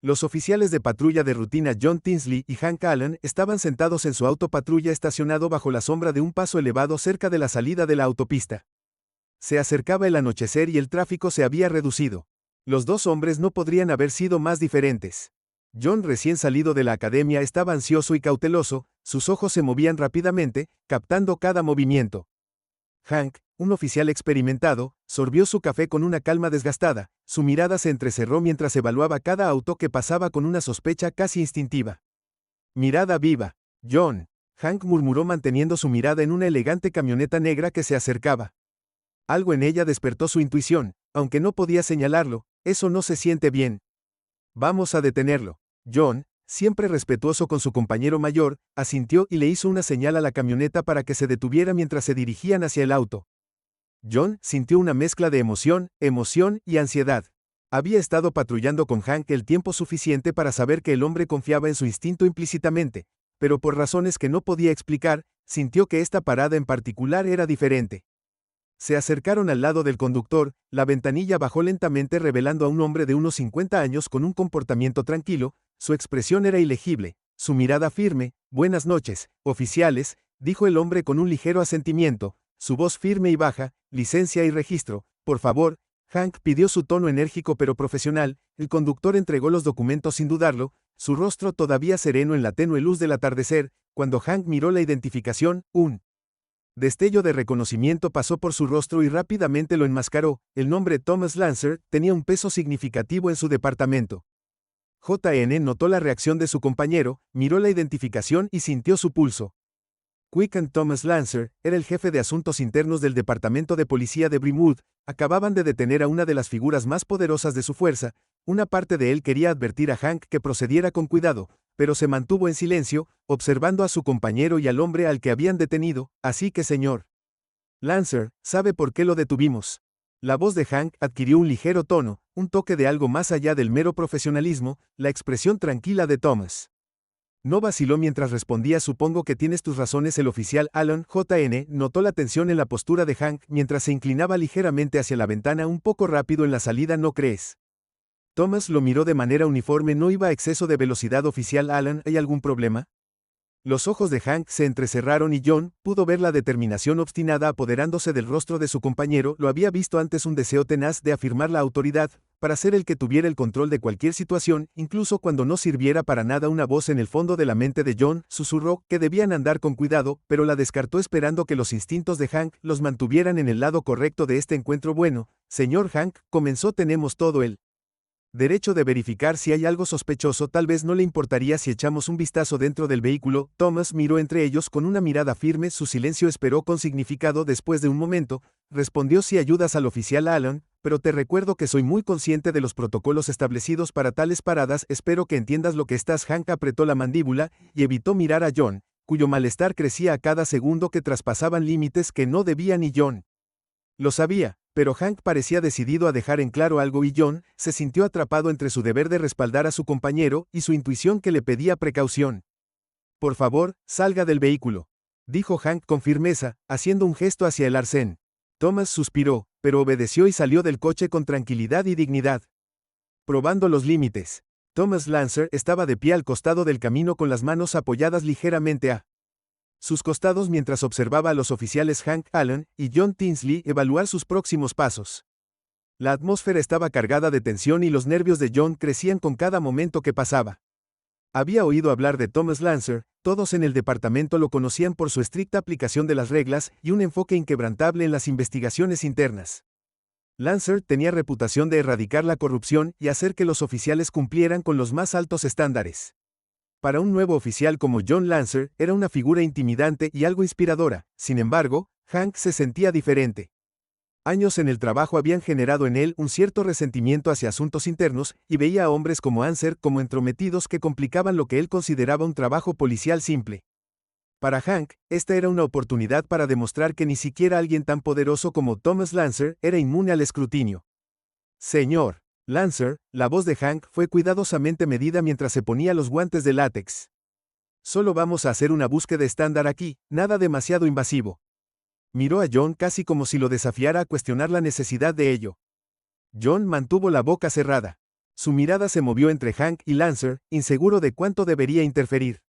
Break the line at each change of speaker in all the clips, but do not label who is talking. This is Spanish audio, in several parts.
Los oficiales de patrulla de rutina John Tinsley y Hank Allen estaban sentados en su auto patrulla estacionado bajo la sombra de un paso elevado cerca de la salida de la autopista. Se acercaba el anochecer y el tráfico se había reducido. Los dos hombres no podrían haber sido más diferentes. John, recién salido de la academia, estaba ansioso y cauteloso, sus ojos se movían rápidamente, captando cada movimiento. Hank, un oficial experimentado, sorbió su café con una calma desgastada, su mirada se entrecerró mientras evaluaba cada auto que pasaba con una sospecha casi instintiva. Mirada viva. John. Hank murmuró manteniendo su mirada en una elegante camioneta negra que se acercaba. Algo en ella despertó su intuición, aunque no podía señalarlo, eso no se siente bien. Vamos a detenerlo. John, siempre respetuoso con su compañero mayor, asintió y le hizo una señal a la camioneta para que se detuviera mientras se dirigían hacia el auto. John sintió una mezcla de emoción y ansiedad. Había estado patrullando con Hank el tiempo suficiente para saber que el hombre confiaba en su instinto implícitamente, pero por razones que no podía explicar, sintió que esta parada en particular era diferente. Se acercaron al lado del conductor, la ventanilla bajó lentamente revelando a un hombre de unos 50 años con un comportamiento tranquilo, su expresión era ilegible, su mirada firme. Buenas noches, oficiales, dijo el hombre con un ligero asentimiento, su voz firme y baja, licencia y registro, por favor. Hank pidió su tono enérgico pero profesional, el conductor entregó los documentos sin dudarlo, su rostro todavía sereno en la tenue luz del atardecer, cuando Hank miró la identificación, un destello de reconocimiento pasó por su rostro y rápidamente lo enmascaró. El nombre Thomas Lancer tenía un peso significativo en su departamento. JN notó la reacción de su compañero, miró la identificación y sintió su pulso. Quicken Thomas Lancer era el jefe de asuntos internos del departamento de policía de Brimwood. Acababan de detener a una de las figuras más poderosas de su fuerza. Una parte de él quería advertir a Hank que procediera con cuidado, pero se mantuvo en silencio, observando a su compañero y al hombre al que habían detenido. Así que, señor Lancer, ¿sabe por qué lo detuvimos? La voz de Hank adquirió un ligero tono, un toque de algo más allá del mero profesionalismo, la expresión tranquila de Thomas. No vaciló mientras respondía. Supongo que tienes tus razones. El oficial Allen JN notó la tensión en la postura de Hank mientras se inclinaba ligeramente hacia la ventana. Un poco rápido en la salida, ¿no crees? Thomas lo miró de manera uniforme. ¿No iba a exceso de velocidad, oficial Allen? ¿Hay algún problema? Los ojos de Hank se entrecerraron y John pudo ver la determinación obstinada apoderándose del rostro de su compañero. Lo había visto antes, un deseo tenaz de afirmar la autoridad, para ser el que tuviera el control de cualquier situación, incluso cuando no sirviera para nada. Una voz en el fondo de la mente de John susurró que debían andar con cuidado, pero la descartó esperando que los instintos de Hank los mantuvieran en el lado correcto de este encuentro. Bueno, señor Hank, comenzó, tenemos todo el derecho de verificar si hay algo sospechoso. Tal vez no le importaría si echamos un vistazo dentro del vehículo. Thomas miró entre ellos con una mirada firme. Su silencio esperó con significado. Después de un momento, respondió: si ayudas al oficial Allen, pero te recuerdo que soy muy consciente de los protocolos establecidos para tales paradas. Espero que entiendas lo que estás. Hank apretó la mandíbula y evitó mirar a John, cuyo malestar crecía a cada segundo que traspasaban límites que no debía ni John lo sabía. Pero Hank parecía decidido a dejar en claro algo y John se sintió atrapado entre su deber de respaldar a su compañero y su intuición que le pedía precaución. Por favor, salga del vehículo, dijo Hank con firmeza, haciendo un gesto hacia el arcén. Thomas suspiró, pero obedeció y salió del coche con tranquilidad y dignidad. Probando los límites. Thomas Lancer estaba de pie al costado del camino con las manos apoyadas ligeramente a sus costados mientras observaba a los oficiales Hank Allen y John Tinsley evaluar sus próximos pasos. La atmósfera estaba cargada de tensión y los nervios de John crecían con cada momento que pasaba. Había oído hablar de Thomas Lancer, todos en el departamento lo conocían por su estricta aplicación de las reglas y un enfoque inquebrantable en las investigaciones internas. Lancer tenía reputación de erradicar la corrupción y hacer que los oficiales cumplieran con los más altos estándares. Para un nuevo oficial como John Lancer, era una figura intimidante y algo inspiradora. Sin embargo, Hank se sentía diferente. Años en el trabajo habían generado en él un cierto resentimiento hacia asuntos internos, y veía a hombres como Lancer como entrometidos que complicaban lo que él consideraba un trabajo policial simple. Para Hank, esta era una oportunidad para demostrar que ni siquiera alguien tan poderoso como Thomas Lancer era inmune al escrutinio. Señor Lancer, la voz de Hank fue cuidadosamente medida mientras se ponía los guantes de látex. Solo vamos a hacer una búsqueda estándar aquí, nada demasiado invasivo. Miró a John casi como si lo desafiara a cuestionar la necesidad de ello. John mantuvo la boca cerrada. Su mirada se movió entre Hank y Lancer, inseguro de cuánto debería interferir.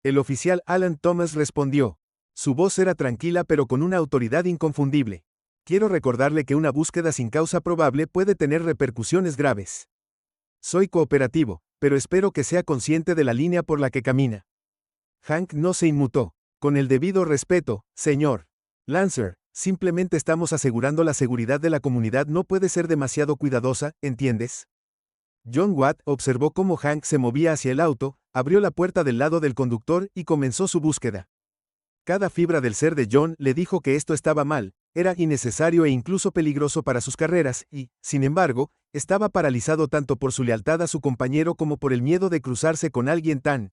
El oficial Alan Thomas respondió. Su voz era tranquila pero con una autoridad inconfundible. Quiero recordarle que una búsqueda sin causa probable puede tener repercusiones graves. Soy cooperativo, pero espero que sea consciente de la línea por la que camina. Hank no se inmutó. Con el debido respeto, señor Lancer, simplemente estamos asegurando la seguridad de la comunidad. No puede ser demasiado cuidadosa, ¿entiendes? John Watt observó cómo Hank se movía hacia el auto, abrió la puerta del lado del conductor y comenzó su búsqueda. Cada fibra del ser de John le dijo que esto estaba mal, era innecesario e incluso peligroso para sus carreras y, sin embargo, estaba paralizado tanto por su lealtad a su compañero como por el miedo de cruzarse con alguien tan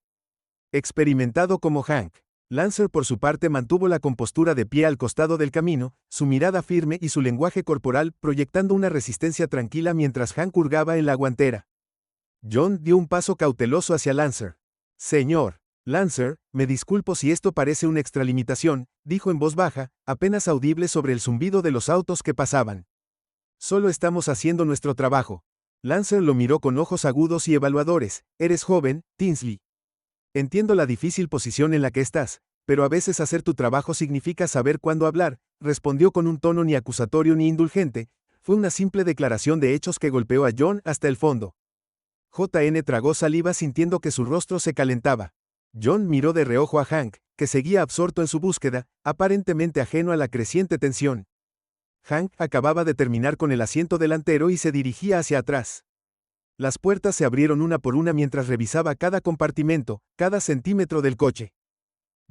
experimentado como Hank. Lancer por su parte mantuvo la compostura de pie al costado del camino, su mirada firme y su lenguaje corporal proyectando una resistencia tranquila mientras Hank hurgaba en la guantera. John dio un paso cauteloso hacia Lancer. Señor Lancer, me disculpo si esto parece una extralimitación, dijo en voz baja, apenas audible sobre el zumbido de los autos que pasaban. Solo estamos haciendo nuestro trabajo. Lancer lo miró con ojos agudos y evaluadores. Eres joven, Tinsley. Entiendo la difícil posición en la que estás, pero a veces hacer tu trabajo significa saber cuándo hablar, respondió con un tono ni acusatorio ni indulgente. Fue una simple declaración de hechos que golpeó a John hasta el fondo. JN tragó saliva sintiendo que su rostro se calentaba. John miró de reojo a Hank, que seguía absorto en su búsqueda, aparentemente ajeno a la creciente tensión. Hank acababa de terminar con el asiento delantero y se dirigía hacia atrás. Las puertas se abrieron una por una mientras revisaba cada compartimento, cada centímetro del coche.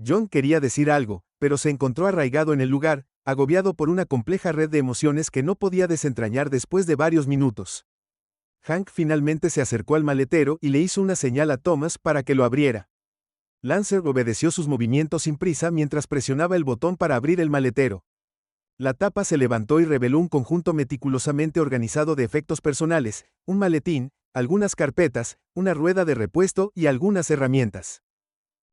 John quería decir algo, pero se encontró arraigado en el lugar, agobiado por una compleja red de emociones que no podía desentrañar después de varios minutos. Hank finalmente se acercó al maletero y le hizo una señal a Thomas para que lo abriera. Lancer obedeció sus movimientos sin prisa mientras presionaba el botón para abrir el maletero. La tapa se levantó y reveló un conjunto meticulosamente organizado de efectos personales, un maletín, algunas carpetas, una rueda de repuesto y algunas herramientas.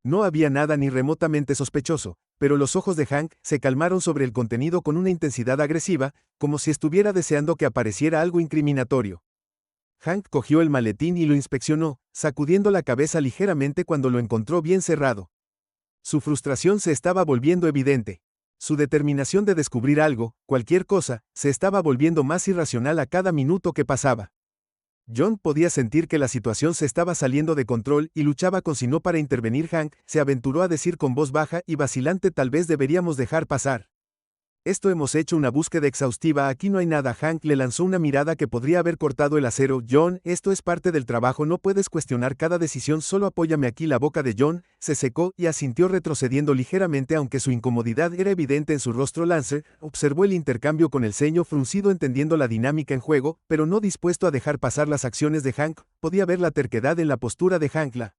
No había nada ni remotamente sospechoso, pero los ojos de Hank se calmaron sobre el contenido con una intensidad agresiva, como si estuviera deseando que apareciera algo incriminatorio. Hank cogió el maletín y lo inspeccionó, sacudiendo la cabeza ligeramente cuando lo encontró bien cerrado. Su frustración se estaba volviendo evidente. Su determinación de descubrir algo, cualquier cosa, se estaba volviendo más irracional a cada minuto que pasaba. John podía sentir que la situación se estaba saliendo de control y luchaba con si no para intervenir. Hank se aventuró a decir con voz baja y vacilante: tal vez deberíamos dejar pasar. Hemos hecho una búsqueda exhaustiva, aquí no hay nada. Hank le lanzó una mirada que podría haber cortado el acero. John, esto es parte del trabajo, no puedes cuestionar cada decisión, solo apóyame aquí. La boca de John se secó y asintió retrocediendo ligeramente aunque su incomodidad era evidente en su rostro. Lancer observó el intercambio con el ceño fruncido entendiendo la dinámica en juego, pero no dispuesto a dejar pasar las acciones de Hank. Podía ver la terquedad en la postura de Hank, la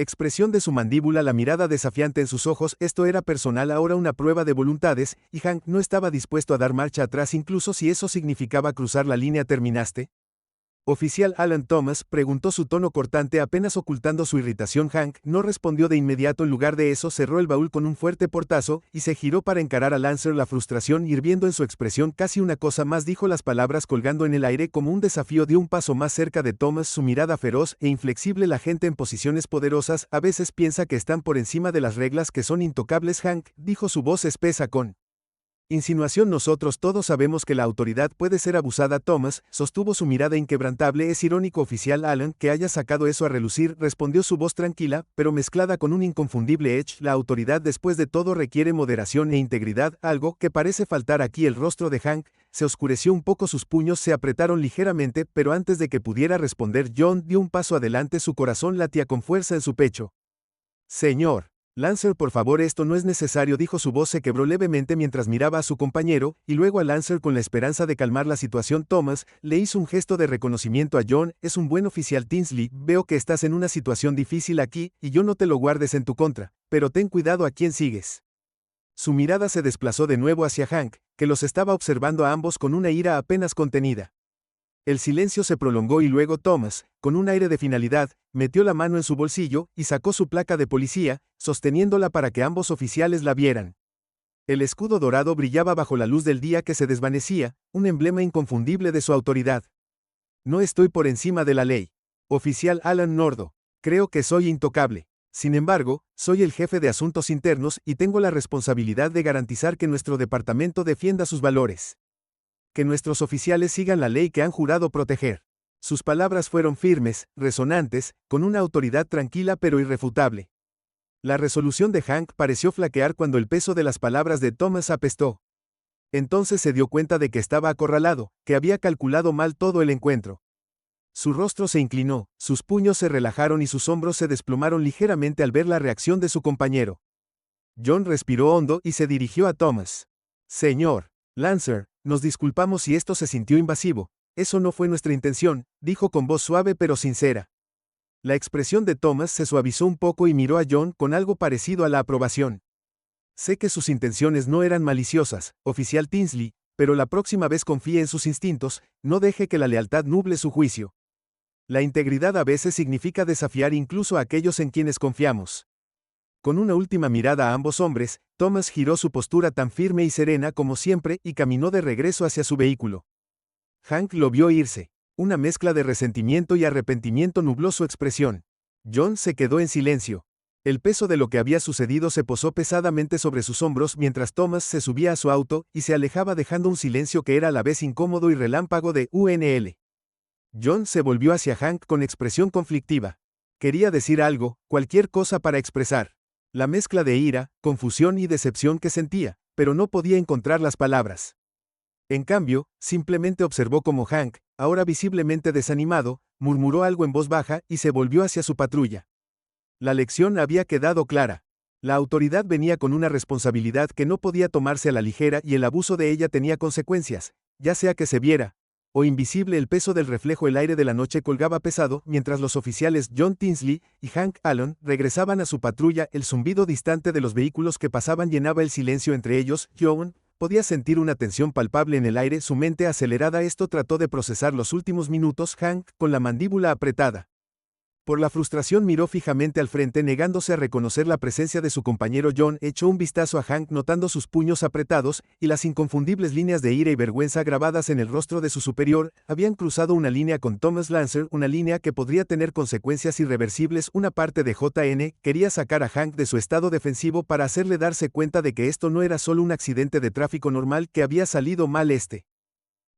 expresión de su mandíbula, la mirada desafiante en sus ojos. Esto era personal, ahora una prueba de voluntades, y Hank no estaba dispuesto a dar marcha atrás incluso si eso significaba cruzar la línea. ¿Terminaste? Oficial Alan Thomas, preguntó, su tono cortante apenas ocultando su irritación. Hank no respondió de inmediato, en lugar de eso cerró el baúl con un fuerte portazo y se giró para encarar a Lancer, la frustración hirviendo en su expresión. Casi una cosa más, dijo, las palabras colgando en el aire como un desafío. Dio un paso más cerca de Thomas, su mirada feroz e inflexible. La gente en posiciones poderosas a veces piensa que están por encima de las reglas, que son intocables. Hank, dijo su voz espesa con insinuación, nosotros todos sabemos que la autoridad puede ser abusada. Thomas sostuvo su mirada inquebrantable. Es irónico, oficial Alan, que haya sacado eso a relucir, respondió su voz tranquila, pero mezclada con un inconfundible edge. La autoridad después de todo requiere moderación e integridad, algo que parece faltar aquí. El rostro de Hank se oscureció un poco, sus puños se apretaron ligeramente, pero antes de que pudiera responder, John dio un paso adelante, su corazón latía con fuerza en su pecho. Señor Lancer, por favor, esto no es necesario, dijo, su voz se quebró levemente mientras miraba a su compañero, y luego a Lancer con la esperanza de calmar la situación. Thomas le hizo un gesto de reconocimiento a John. Es un buen oficial, Tinsley, veo que estás en una situación difícil aquí, y yo no te lo guardes en tu contra, pero ten cuidado a quién sigues. Su mirada se desplazó de nuevo hacia Hank, que los estaba observando a ambos con una ira apenas contenida. El silencio se prolongó y luego Thomas, con un aire de finalidad, metió la mano en su bolsillo y sacó su placa de policía, sosteniéndola para que ambos oficiales la vieran. El escudo dorado brillaba bajo la luz del día que se desvanecía, un emblema inconfundible de su autoridad. No estoy por encima de la ley. Oficial Alan Nordo. Creo que soy intocable. Sin embargo, soy el jefe de asuntos internos y tengo la responsabilidad de garantizar que nuestro departamento defienda sus valores. Que nuestros oficiales sigan la ley que han jurado proteger. Sus palabras fueron firmes, resonantes, con una autoridad tranquila pero irrefutable. La resolución de Hank pareció flaquear cuando el peso de las palabras de Thomas apestó. Entonces se dio cuenta de que estaba acorralado, que había calculado mal todo el encuentro. Su rostro se inclinó, sus puños se relajaron y sus hombros se desplomaron ligeramente al ver la reacción de su compañero. John respiró hondo y se dirigió a Thomas. Señor Lancer, nos disculpamos si esto se sintió invasivo. Eso no fue nuestra intención, dijo con voz suave pero sincera. La expresión de Thomas se suavizó un poco y miró a John con algo parecido a la aprobación. Sé que sus intenciones no eran maliciosas, oficial Tinsley, pero la próxima vez confíe en sus instintos, no deje que la lealtad nuble su juicio. La integridad a veces significa desafiar incluso a aquellos en quienes confiamos. Con una última mirada a ambos hombres, Thomas giró su postura tan firme y serena como siempre y caminó de regreso hacia su vehículo. Hank lo vio irse. Una mezcla de resentimiento y arrepentimiento nubló su expresión. John se quedó en silencio. El peso de lo que había sucedido se posó pesadamente sobre sus hombros mientras Thomas se subía a su auto y se alejaba dejando un silencio que era a la vez incómodo y relámpago de UNL. John se volvió hacia Hank con expresión conflictiva. Quería decir algo, cualquier cosa para expresar la mezcla de ira, confusión y decepción que sentía, pero no podía encontrar las palabras. En cambio, simplemente observó cómo Hank, ahora visiblemente desanimado, murmuró algo en voz baja y se volvió hacia su patrulla. La lección había quedado clara. La autoridad venía con una responsabilidad que no podía tomarse a la ligera y el abuso de ella tenía consecuencias, ya sea que se viera o invisible. El peso del reflejo. El aire de la noche colgaba pesado mientras los oficiales John Tinsley y Hank Allen regresaban a su patrulla. El zumbido distante de los vehículos que pasaban llenaba el silencio entre ellos. John podía sentir una tensión palpable en el aire, su mente acelerada. Esto trató de procesar los últimos minutos. Hank, con la mandíbula apretada por la frustración, miró fijamente al frente negándose a reconocer la presencia de su compañero. John echó un vistazo a Hank notando sus puños apretados y las inconfundibles líneas de ira y vergüenza grabadas en el rostro de su superior. Habían cruzado una línea con Thomas Lancer, una línea que podría tener consecuencias irreversibles. Una parte de JN quería sacar a Hank de su estado defensivo para hacerle darse cuenta de que esto no era solo un accidente de tráfico normal que había salido mal.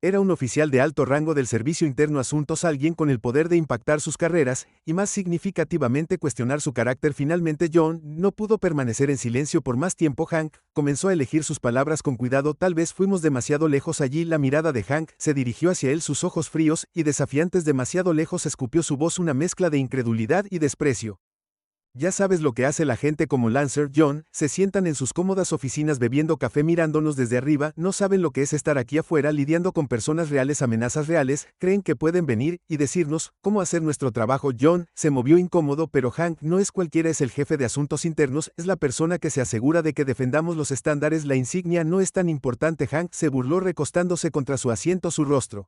Era un oficial de alto rango del Servicio Interno Asuntos, alguien con el poder de impactar sus carreras, y más significativamente cuestionar su carácter. Finalmente John no pudo permanecer en silencio por más tiempo. Hank comenzó a elegir sus palabras con cuidado. Tal vez fuimos demasiado lejos allí. La mirada de Hank se dirigió hacia él, sus ojos fríos y desafiantes. Demasiado lejos, escupió su voz, una mezcla de incredulidad y desprecio. Ya sabes lo que hace la gente como Lancer. John, se sientan en sus cómodas oficinas bebiendo café mirándonos desde arriba, no saben lo que es estar aquí afuera lidiando con personas reales, amenazas reales, creen que pueden venir y decirnos cómo hacer nuestro trabajo. John se movió incómodo, pero Hank no es cualquiera, es el jefe de asuntos internos, es la persona que se asegura de que defendamos los estándares. La insignia no es tan importante. Hank se burló recostándose contra su asiento, su rostro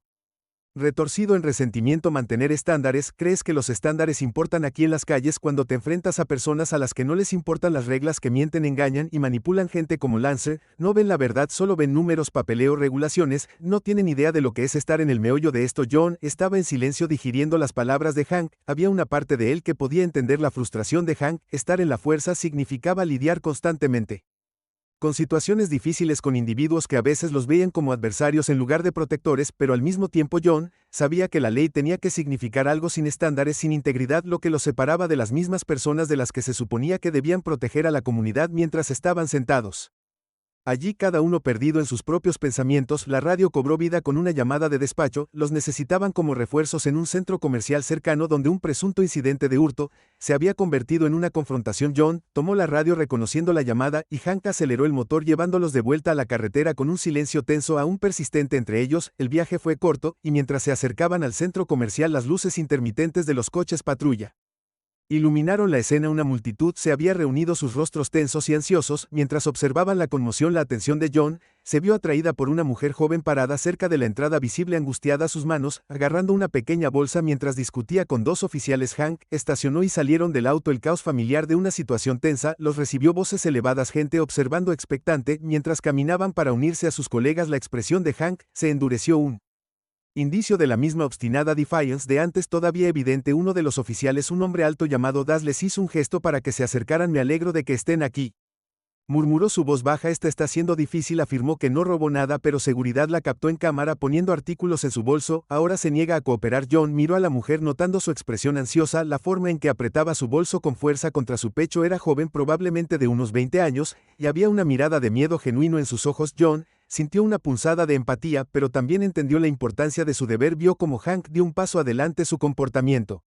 retorcido en resentimiento. Mantener estándares. ¿Crees que los estándares importan aquí en las calles cuando te enfrentas a personas a las que no les importan las reglas, que mienten, engañan y manipulan? Gente como Lancer no ven la verdad, solo ven números, papeleo, regulaciones, no tienen idea de lo que es estar en el meollo de esto. John estaba en silencio digiriendo las palabras de Hank. Había una parte de él que podía entender la frustración de Hank. Estar en la fuerza significaba lidiar constantemente con situaciones difíciles, con individuos que a veces los veían como adversarios en lugar de protectores, pero al mismo tiempo John sabía que la ley tenía que significar algo. Sin estándares, sin integridad, lo que los separaba de las mismas personas de las que se suponía que debían proteger a la comunidad. Mientras estaban sentados allí, cada uno perdido en sus propios pensamientos, la radio cobró vida con una llamada de despacho. Los necesitaban como refuerzos en un centro comercial cercano donde un presunto incidente de hurto se había convertido en una confrontación. John tomó la radio reconociendo la llamada y Hank aceleró el motor llevándolos de vuelta a la carretera con un silencio tenso aún persistente entre ellos. El viaje fue corto y mientras se acercaban al centro comercial, las luces intermitentes de los coches patrulla iluminaron la escena. Una multitud se había reunido, sus rostros tensos y ansiosos. Mientras observaban la conmoción, la atención de John se vio atraída por una mujer joven parada cerca de la entrada, visible, angustiada, sus manos agarrando una pequeña bolsa mientras discutía con dos oficiales. Hank estacionó y salieron del auto. El caos familiar de una situación tensa los recibió, voces elevadas, gente observando expectante mientras caminaban para unirse a sus colegas. La expresión de Hank se endureció un Indicio de la misma obstinada defiance de antes todavía evidente. Uno de los oficiales, un hombre alto llamado Das, les hizo un gesto para que se acercaran. Me alegro de que estén aquí. Murmuró su voz baja. Esta está siendo difícil. Afirmó que no robó nada, pero seguridad la captó en cámara poniendo artículos en su bolso. Ahora se niega a cooperar. John miró a la mujer notando su expresión ansiosa. La forma en que apretaba su bolso con fuerza contra su pecho. Era joven, probablemente de unos 20 años, y había una mirada de miedo genuino en sus ojos. John sintió una punzada de empatía, pero también entendió la importancia de su deber. Vio como Hank dio un paso adelante. Su comportamiento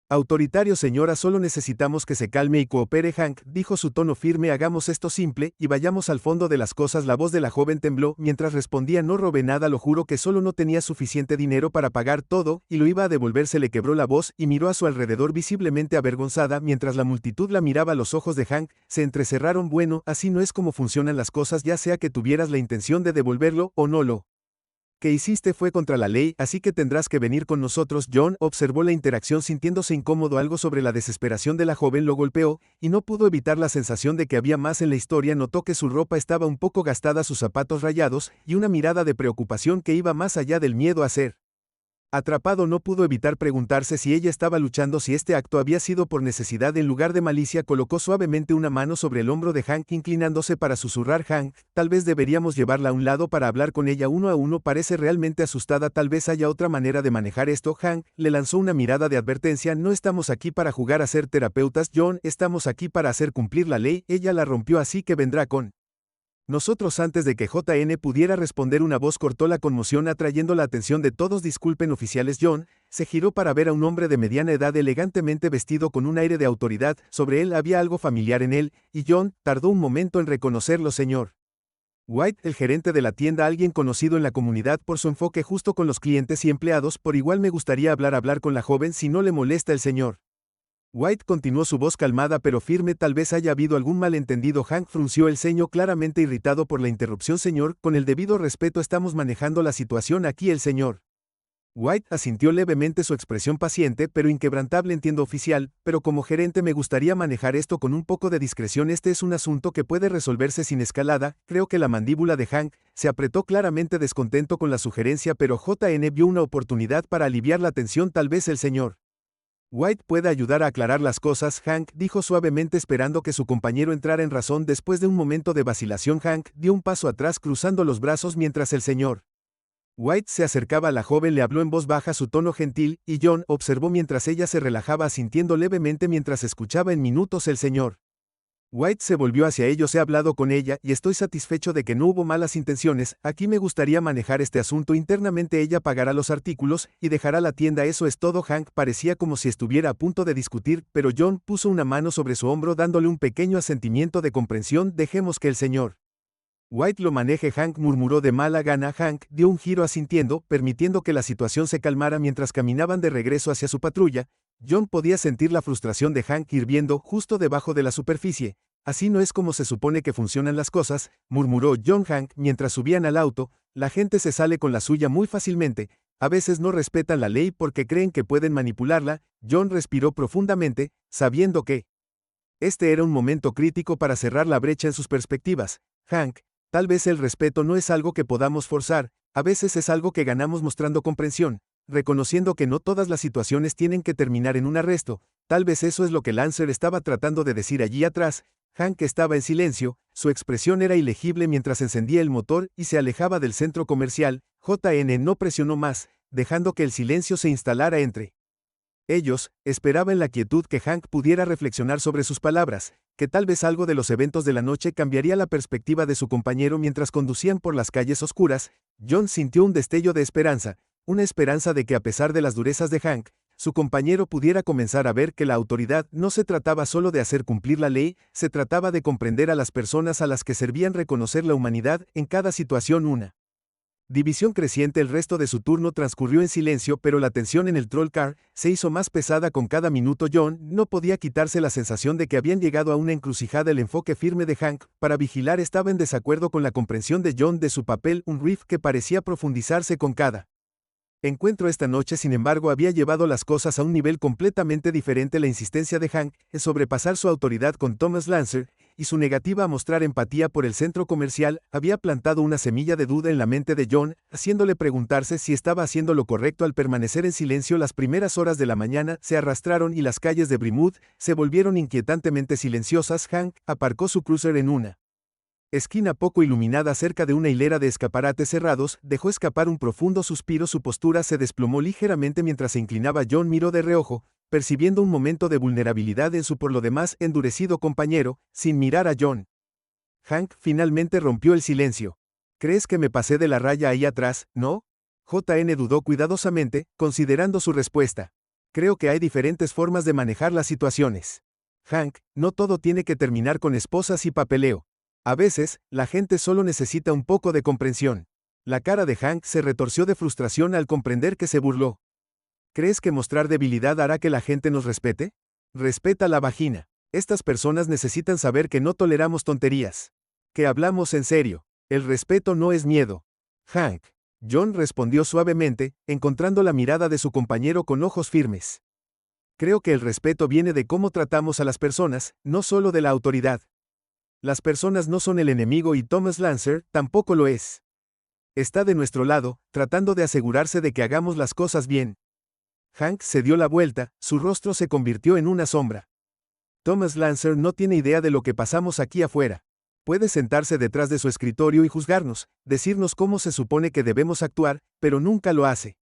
autoritario. Señora, solo necesitamos que se calme y coopere. Hank dijo, su tono firme. Hagamos esto simple, y vayamos al fondo de las cosas. La voz de la joven tembló mientras respondía, no robé nada, lo juro que solo no tenía suficiente dinero para pagar todo, y lo iba a devolver. Se le quebró la voz, y miró a su alrededor visiblemente avergonzada, mientras la multitud la miraba. Los ojos de Hank se entrecerraron. Bueno, así no es como funcionan las cosas, ya sea que tuvieras la intención de devolverlo, o no lo que hiciste fue contra la ley, así que tendrás que venir con nosotros. John observó la interacción sintiéndose incómodo. Algo sobre la desesperación de la joven lo golpeó, y no pudo evitar la sensación de que había más en la historia. Notó que su ropa estaba un poco gastada, sus zapatos rayados, y una mirada de preocupación que iba más allá del miedo a ser atrapado. No pudo evitar preguntarse si ella estaba luchando, si este acto había sido por necesidad en lugar de malicia. Colocó suavemente una mano sobre el hombro de Hank, inclinándose para susurrar, Hank, tal vez deberíamos llevarla a un lado para hablar con ella uno a uno. Parece realmente asustada, tal vez haya otra manera de manejar esto. Hank le lanzó una mirada de advertencia. No estamos aquí para jugar a ser terapeutas, John, estamos aquí para hacer cumplir la ley. Ella la rompió, así que vendrá con nosotros. Antes de que JN pudiera responder, una voz cortó la conmoción, atrayendo la atención de todos. Disculpen, oficiales. John se giró para ver a un hombre de mediana edad elegantemente vestido con un aire de autoridad. Sobre él había algo familiar en él, y John tardó un momento en reconocerlo. Señor White, el gerente de la tienda, alguien conocido en la comunidad por su enfoque justo con los clientes y empleados. Por igual me gustaría hablar con la joven, si no le molesta. El señor White continuó, su voz calmada pero firme. Tal vez haya habido algún malentendido. Hank frunció el ceño, claramente irritado por la interrupción. Señor, con el debido respeto, estamos manejando la situación aquí. El señor White asintió levemente, su expresión paciente pero inquebrantable. Entiendo, oficial, pero como gerente me gustaría manejar esto con un poco de discreción. Este es un asunto que puede resolverse sin escalada. Creo que la mandíbula de Hank se apretó, claramente descontento con la sugerencia, pero JN vio una oportunidad para aliviar la tensión. Tal vez el señor White pueda ayudar a aclarar las cosas, Hank dijo suavemente, esperando que su compañero entrara en razón. Después de un momento de vacilación, Hank dio un paso atrás, cruzando los brazos mientras el señor White se acercaba a la joven. Le habló en voz baja, su tono gentil, y John observó mientras ella se relajaba, asintiendo levemente mientras escuchaba. En minutos el señor White se volvió hacia ellos. He hablado con ella, y estoy satisfecho de que no hubo malas intenciones. Aquí me gustaría manejar este asunto internamente. Ella pagará los artículos, y dejará la tienda. Eso es todo. Hank parecía como si estuviera a punto de discutir, pero John puso una mano sobre su hombro dándole un pequeño asentimiento de comprensión. Dejemos que el señor White lo maneje, Hank murmuró de mala gana. Hank dio un giro asintiendo, permitiendo que la situación se calmara. Mientras caminaban de regreso hacia su patrulla, John podía sentir la frustración de Hank hirviendo justo debajo de la superficie. Así no es como se supone que funcionan las cosas, murmuró John. Hank, mientras subían al auto, la gente se sale con la suya muy fácilmente. A veces no respetan la ley porque creen que pueden manipularla. John respiró profundamente, sabiendo que este era un momento crítico para cerrar la brecha en sus perspectivas. Hank, tal vez el respeto no es algo que podamos forzar, a veces es algo que ganamos mostrando comprensión, reconociendo que no todas las situaciones tienen que terminar en un arresto. Tal vez eso es lo que Lancer estaba tratando de decir allí atrás. Hank estaba en silencio, su expresión era ilegible mientras encendía el motor y se alejaba del centro comercial. JN no presionó más, dejando que el silencio se instalara entre ellos. Esperaba en la quietud que Hank pudiera reflexionar sobre sus palabras, que tal vez algo de los eventos de la noche cambiaría la perspectiva de su compañero. Mientras conducían por las calles oscuras, John sintió un destello de esperanza, una esperanza de que a pesar de las durezas de Hank, su compañero pudiera comenzar a ver que la autoridad no se trataba solo de hacer cumplir la ley, se trataba de comprender a las personas a las que servían, reconocer la humanidad en cada situación. Una división creciente. El resto de su turno transcurrió en silencio, pero la tensión en el troll car se hizo más pesada con cada minuto. John no podía quitarse la sensación de que habían llegado a una encrucijada. El enfoque firme de Hank para vigilar estaba en desacuerdo con la comprensión de John de su papel, un riff que parecía profundizarse con cada encuentro. Esta noche, sin embargo, había llevado las cosas a un nivel completamente diferente. La insistencia de Hank en sobrepasar su autoridad con Thomas Lancer y su negativa a mostrar empatía por el centro comercial había plantado una semilla de duda en la mente de John, haciéndole preguntarse si estaba haciendo lo correcto al permanecer en silencio. Las primeras horas de la mañana se arrastraron y las calles de Brentwood se volvieron inquietantemente silenciosas. Hank aparcó su cruiser en una esquina poco iluminada cerca de una hilera de escaparates cerrados, dejó escapar un profundo suspiro. Su postura se desplomó ligeramente mientras se inclinaba. John miró de reojo, percibiendo un momento de vulnerabilidad en su por lo demás endurecido compañero, sin mirar a John. Hank finalmente rompió el silencio. ¿Crees que me pasé de la raya ahí atrás, no? JN dudó cuidadosamente, considerando su respuesta. Creo que hay diferentes formas de manejar las situaciones. Hank, no todo tiene que terminar con esposas y papeleo. A veces, la gente solo necesita un poco de comprensión. La cara de Hank se retorció de frustración al comprender que se burló. ¿Crees que mostrar debilidad hará que la gente nos respete? Respeta la vagina. Estas personas necesitan saber que no toleramos tonterías. Que hablamos en serio. El respeto no es miedo. Hank. John respondió suavemente, encontrando la mirada de su compañero con ojos firmes. Creo que el respeto viene de cómo tratamos a las personas, no solo de la autoridad. Las personas no son el enemigo y Thomas Lancer tampoco lo es. Está de nuestro lado, tratando de asegurarse de que hagamos las cosas bien. Hank se dio la vuelta, su rostro se convirtió en una sombra. Thomas Lancer no tiene idea de lo que pasamos aquí afuera. Puede sentarse detrás de su escritorio y juzgarnos, decirnos cómo se supone que debemos actuar, pero nunca lo hace.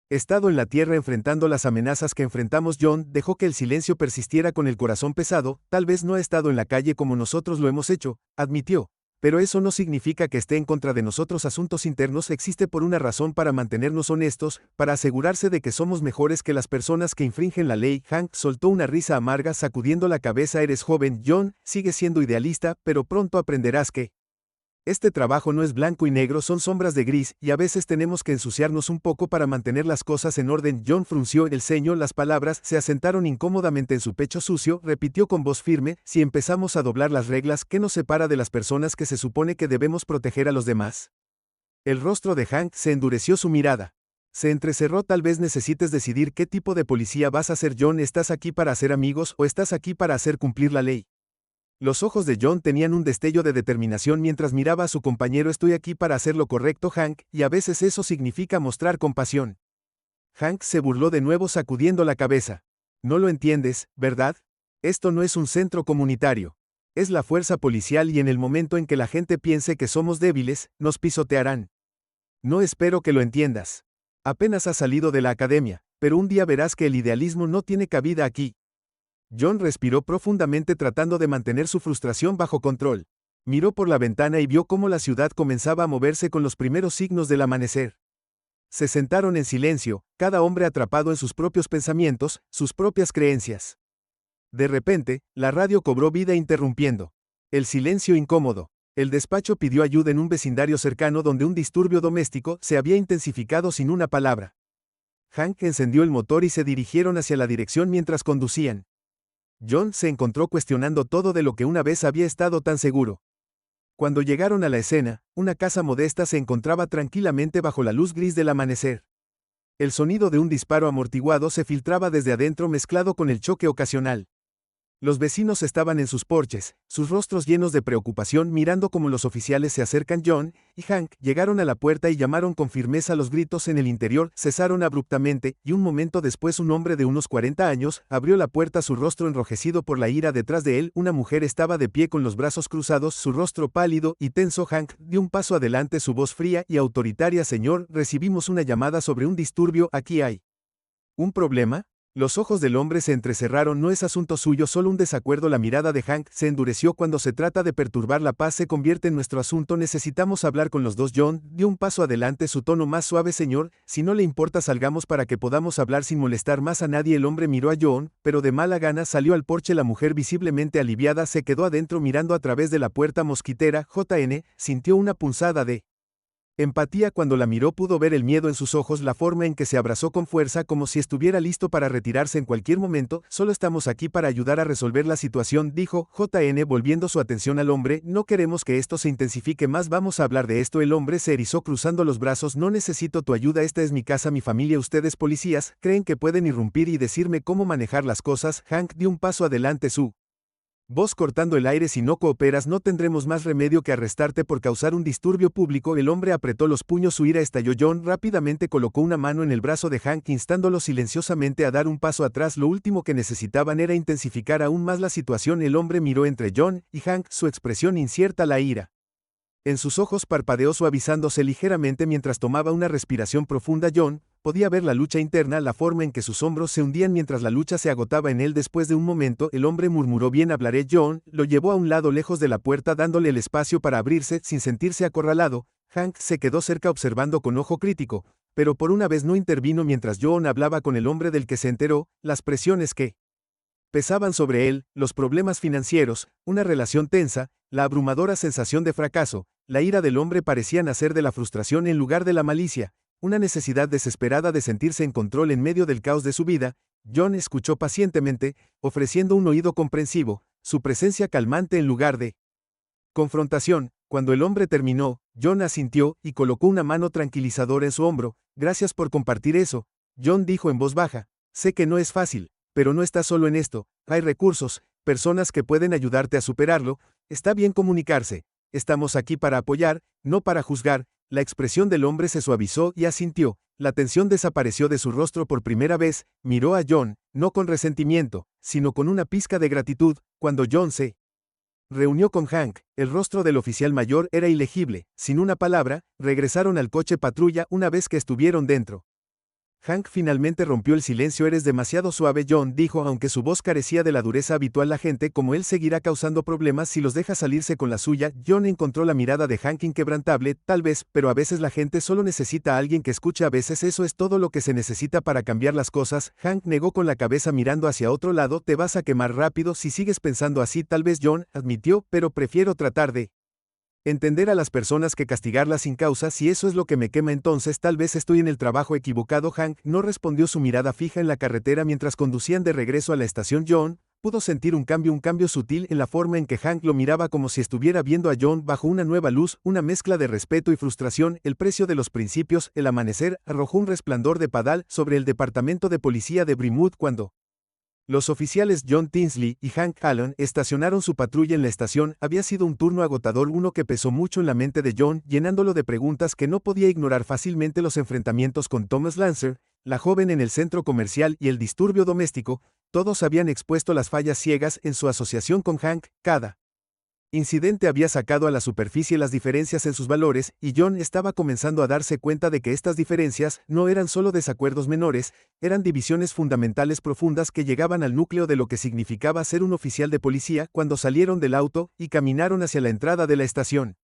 He estado en la tierra enfrentando las amenazas que enfrentamos. John dejó que el silencio persistiera con el corazón pesado. Tal vez no he estado en la calle como nosotros lo hemos hecho, admitió. Pero eso no significa que esté en contra de nosotros. Asuntos internos existe por una razón: para mantenernos honestos, para asegurarse de que somos mejores que las personas que infringen la ley. Hank soltó una risa amarga sacudiendo la cabeza. Eres joven, John, sigues siendo idealista, pero pronto aprenderás que este trabajo no es blanco y negro, son sombras de gris, y a veces tenemos que ensuciarnos un poco para mantener las cosas en orden. John frunció el ceño, las palabras se asentaron incómodamente en su pecho sucio, repitió con voz firme: si empezamos a doblar las reglas, ¿qué nos separa de las personas que se supone que debemos proteger a los demás? El rostro de Hank se endureció, su mirada se entrecerró. Tal vez necesites decidir qué tipo de policía vas a ser, John. ¿Estás aquí para hacer amigos o estás aquí para hacer cumplir la ley? Los ojos de John tenían un destello de determinación mientras miraba a su compañero. Estoy aquí para hacer lo correcto, Hank, y a veces eso significa mostrar compasión. Hank se burló de nuevo sacudiendo la cabeza. No lo entiendes, ¿verdad? Esto no es un centro comunitario. Es la fuerza policial y en el momento en que la gente piense que somos débiles, nos pisotearán. No espero que lo entiendas. Apenas has salido de la academia, pero un día verás que el idealismo no tiene cabida aquí. John respiró profundamente tratando de mantener su frustración bajo control. Miró por la ventana y vio cómo la ciudad comenzaba a moverse con los primeros signos del amanecer. Se sentaron en silencio, cada hombre atrapado en sus propios pensamientos, sus propias creencias. De repente, la radio cobró vida interrumpiendo el silencio incómodo. El despacho pidió ayuda en un vecindario cercano donde un disturbio doméstico se había intensificado sin una palabra. Hank encendió el motor y se dirigieron hacia la dirección mientras conducían. John se encontró cuestionando todo de lo que una vez había estado tan seguro. Cuando llegaron a la escena, una casa modesta se encontraba tranquilamente bajo la luz gris del amanecer. El sonido de un disparo amortiguado se filtraba desde adentro mezclado con el choque ocasional. Los vecinos estaban en sus porches, sus rostros llenos de preocupación, mirando cómo los oficiales se acercan. John y Hank llegaron a la puerta y llamaron con firmeza. Los gritos en el interior cesaron abruptamente, y un momento después un hombre de unos 40 años abrió la puerta, su rostro enrojecido por la ira. Detrás de él, una mujer estaba de pie con los brazos cruzados, su rostro pálido y tenso. Hank dio un paso adelante, su voz fría y autoritaria: señor, recibimos una llamada sobre un disturbio. ¿Aquí hay un problema? Los ojos del hombre se entrecerraron. No es asunto suyo, solo un desacuerdo. La mirada de Hank se endureció. Cuando se trata de perturbar la paz se convierte en nuestro asunto. Necesitamos hablar con los dos. John dio un paso adelante, su tono más suave: señor, si no le importa salgamos para que podamos hablar sin molestar más a nadie. El hombre miró a John, pero de mala gana salió al porche. La mujer, visiblemente aliviada, se quedó adentro mirando a través de la puerta mosquitera. JN sintió una punzada de empatía cuando la miró. Pudo ver el miedo en sus ojos, la forma en que se abrazó con fuerza, como si estuviera listo para retirarse en cualquier momento. Solo estamos aquí para ayudar a resolver la situación, dijo JN volviendo su atención al hombre. No queremos que esto se intensifique más, vamos a hablar de esto. El hombre se erizó cruzando los brazos. No necesito tu ayuda, esta es mi casa, mi familia. Ustedes policías creen que pueden irrumpir y decirme cómo manejar las cosas. Hank dio un paso adelante, su Vos cortando el aire, si no cooperas no tendremos más remedio que arrestarte por causar un disturbio público. El hombre apretó los puños, su ira estalló. John rápidamente colocó una mano en el brazo de Hank, instándolo silenciosamente a dar un paso atrás. Lo último que necesitaban era intensificar aún más la situación. El hombre miró entre John y Hank, su expresión incierta, la ira en sus ojos parpadeó suavizándose ligeramente mientras tomaba una respiración profunda. John podía ver la lucha interna, la forma en que sus hombros se hundían mientras la lucha se agotaba en él. Después de un momento, el hombre murmuró: bien, hablaré. John lo llevó a un lado lejos de la puerta, dándole el espacio para abrirse. Sin sentirse acorralado, Hank se quedó cerca observando con ojo crítico, pero por una vez no intervino mientras John hablaba con el hombre del que se enteró, las presiones que pesaban sobre él, los problemas financieros, una relación tensa, la abrumadora sensación de fracaso. La ira del hombre parecía nacer de la frustración en lugar de la malicia, una necesidad desesperada de sentirse en control en medio del caos de su vida. John escuchó pacientemente, ofreciendo un oído comprensivo, su presencia calmante en lugar de confrontación. Cuando el hombre terminó, John asintió y colocó una mano tranquilizadora en su hombro. Gracias por compartir eso, John dijo en voz baja. Sé que no es fácil, pero no estás solo en esto. Hay recursos, personas que pueden ayudarte a superarlo. Está bien comunicarse. Estamos aquí para apoyar, no para juzgar. La expresión del hombre se suavizó y asintió. La tensión desapareció de su rostro por primera vez. Miró a John, no con resentimiento, sino con una pizca de gratitud. Cuando John se reunió con Hank, el rostro del oficial mayor era ilegible. Sin una palabra, regresaron al coche patrulla. Una vez que estuvieron dentro, Hank finalmente rompió el silencio. Eres demasiado suave, John dijo, aunque su voz carecía de la dureza habitual. La gente como él seguirá causando problemas si los deja salirse con la suya. John encontró la mirada de Hank inquebrantable. Tal vez, pero a veces la gente solo necesita a alguien que escuche. A veces eso es todo lo que se necesita para cambiar las cosas. Hank negó con la cabeza mirando hacia otro lado. Te vas a quemar rápido si sigues pensando así. Tal vez, John admitió, pero prefiero tratar de entender a las personas que castigarlas sin causa. Si eso es lo que me quema, entonces tal vez estoy en el trabajo equivocado. Hank no respondió, su mirada fija en la carretera mientras conducían de regreso a la estación. John pudo sentir un cambio sutil en la forma en que Hank lo miraba, como si estuviera viendo a John bajo una nueva luz, una mezcla de respeto y frustración. El precio de los principios. El amanecer arrojó un resplandor de padal sobre el departamento de policía de Brentwood cuando los oficiales John Tinsley y Hank Allen estacionaron su patrulla en la estación. Había sido un turno agotador, uno que pesó mucho en la mente de John, llenándolo de preguntas que no podía ignorar fácilmente. Los enfrentamientos con Thomas Lancer, la joven en el centro comercial y el disturbio doméstico, todos habían expuesto las fallas ciegas en su asociación con Hank. Cada incidente había sacado a la superficie las diferencias en sus valores, y John estaba comenzando a darse cuenta de que estas diferencias no eran solo desacuerdos menores, eran divisiones fundamentales profundas que llegaban al núcleo de lo que significaba ser un oficial de policía. Cuando salieron del auto y caminaron hacia la entrada de la estación,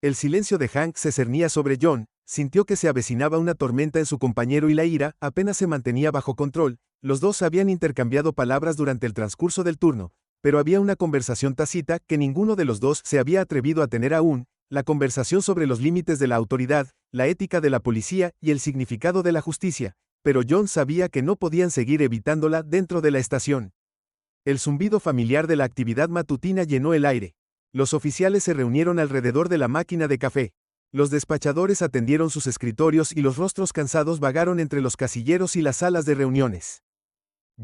el silencio de Hank se cernía sobre John. Sintió que se avecinaba una tormenta en su compañero y la ira apenas se mantenía bajo control. Los dos habían intercambiado palabras durante el transcurso del turno, pero había una conversación tácita que ninguno de los dos se había atrevido a tener aún, la conversación sobre los límites de la autoridad, la ética de la policía y el significado de la justicia, pero John sabía que no podían seguir evitándola dentro de la estación. El zumbido familiar de la actividad matutina llenó el aire. Los oficiales se reunieron alrededor de la máquina de café. Los despachadores atendieron sus escritorios y los rostros cansados vagaron entre los casilleros y las salas de reuniones.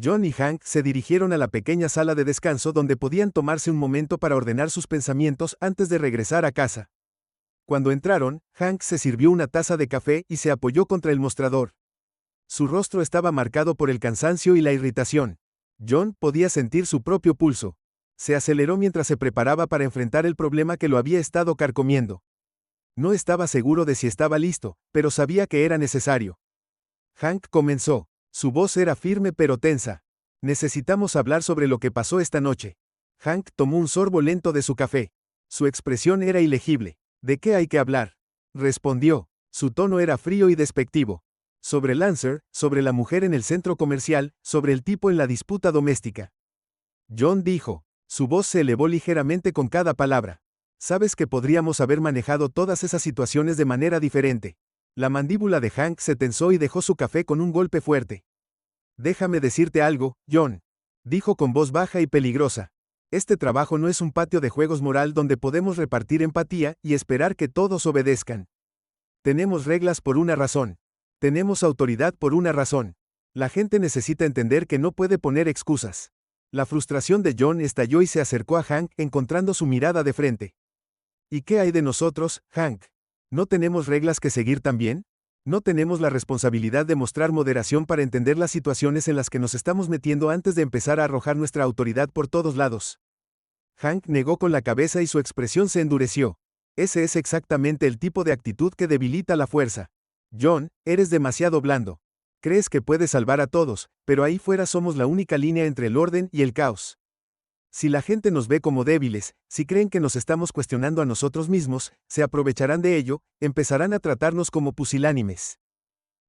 John y Hank se dirigieron a la pequeña sala de descanso donde podían tomarse un momento para ordenar sus pensamientos antes de regresar a casa. Cuando entraron, Hank se sirvió una taza de café y se apoyó contra el mostrador. Su rostro estaba marcado por el cansancio y la irritación. John podía sentir su propio pulso. Se aceleró mientras se preparaba para enfrentar el problema que lo había estado carcomiendo. No estaba seguro de si estaba listo, pero sabía que era necesario. Hank comenzó. Su voz era firme pero tensa. Necesitamos hablar sobre lo que pasó esta noche. Hank tomó un sorbo lento de su café. Su expresión era ilegible. ¿De qué hay que hablar?, respondió. Su tono era frío y despectivo. Sobre Lancer, sobre la mujer en el centro comercial, sobre el tipo en la disputa doméstica. John dijo. Su voz se elevó ligeramente con cada palabra. Sabes que podríamos haber manejado todas esas situaciones de manera diferente. La mandíbula de Hank se tensó y dejó su café con un golpe fuerte. Déjame decirte algo, John, dijo con voz baja y peligrosa. Este trabajo no es un patio de juegos moral donde podemos repartir empatía y esperar que todos obedezcan. Tenemos reglas por una razón. Tenemos autoridad por una razón. La gente necesita entender que no puede poner excusas. La frustración de John estalló y se acercó a Hank, encontrando su mirada de frente. ¿Y qué hay de nosotros, Hank? ¿No tenemos reglas que seguir también? ¿No tenemos la responsabilidad de mostrar moderación para entender las situaciones en las que nos estamos metiendo antes de empezar a arrojar nuestra autoridad por todos lados? Hank negó con la cabeza y su expresión se endureció. Ese es exactamente el tipo de actitud que debilita la fuerza. John, eres demasiado blando. Crees que puedes salvar a todos, pero ahí fuera somos la única línea entre el orden y el caos. Si la gente nos ve como débiles, si creen que nos estamos cuestionando a nosotros mismos, se aprovecharán de ello, empezarán a tratarnos como pusilánimes.